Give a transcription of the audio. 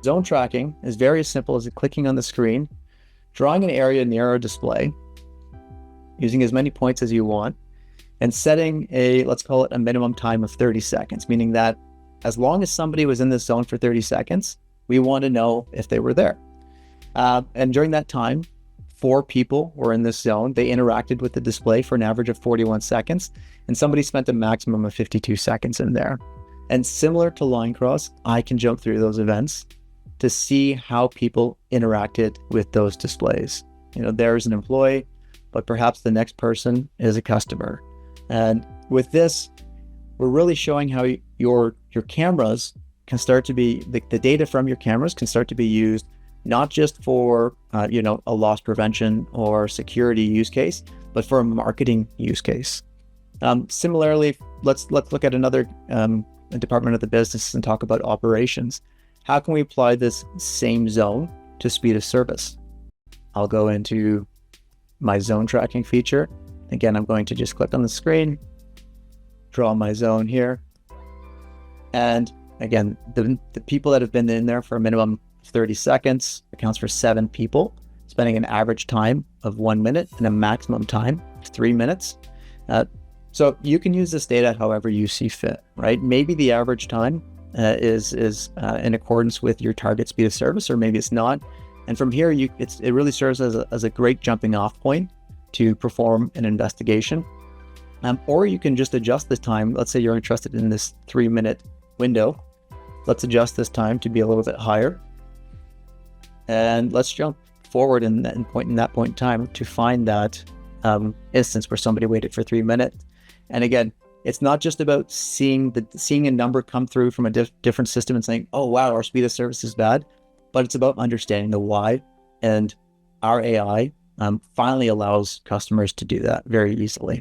Zone tracking is very as simple as clicking on the screen, drawing an area in the arrow display, using as many points as you want, and setting a, let's call it a minimum time of 30 seconds, meaning that as long as somebody was in this zone for 30 seconds, we want to know if they were there. And during that time, 4 people were in this zone. They interacted with the display for an average of 41 seconds, and somebody spent a maximum of 52 seconds in there. And similar to line cross, I can jump through those events to see how people interacted with those displays. There's an employee, but perhaps the next person is a customer. And with this, we're really showing how your cameras can start to be, the data from your cameras can start to be used not just for a loss prevention or security use case, but for a marketing use case. Similarly, let's look at another department of the business and talk about operations. How can we apply this same zone to speed of service? I'll go into my zone tracking feature. Again, I'm going to just click on the screen, draw my zone here. And again, the people that have been in there for a minimum of 30 seconds accounts for 7 people, spending an average time of 1 minute and a maximum time of 3 minutes. So you can use this data however you see fit, right? Maybe the average time is in accordance with your target speed of service, or maybe it's not. And from here, it really serves as a great jumping off point to perform an investigation. Or you can just adjust the time. Let's say you're interested in this 3-minute window. Let's adjust this time to be a little bit higher. And let's jump forward in that point in time to find that instance where somebody waited for 3 minutes. And again, it's not just about seeing a number come through from a different system and saying, oh, wow, our speed of service is bad, but it's about understanding the why. And our AI finally allows customers to do that very easily.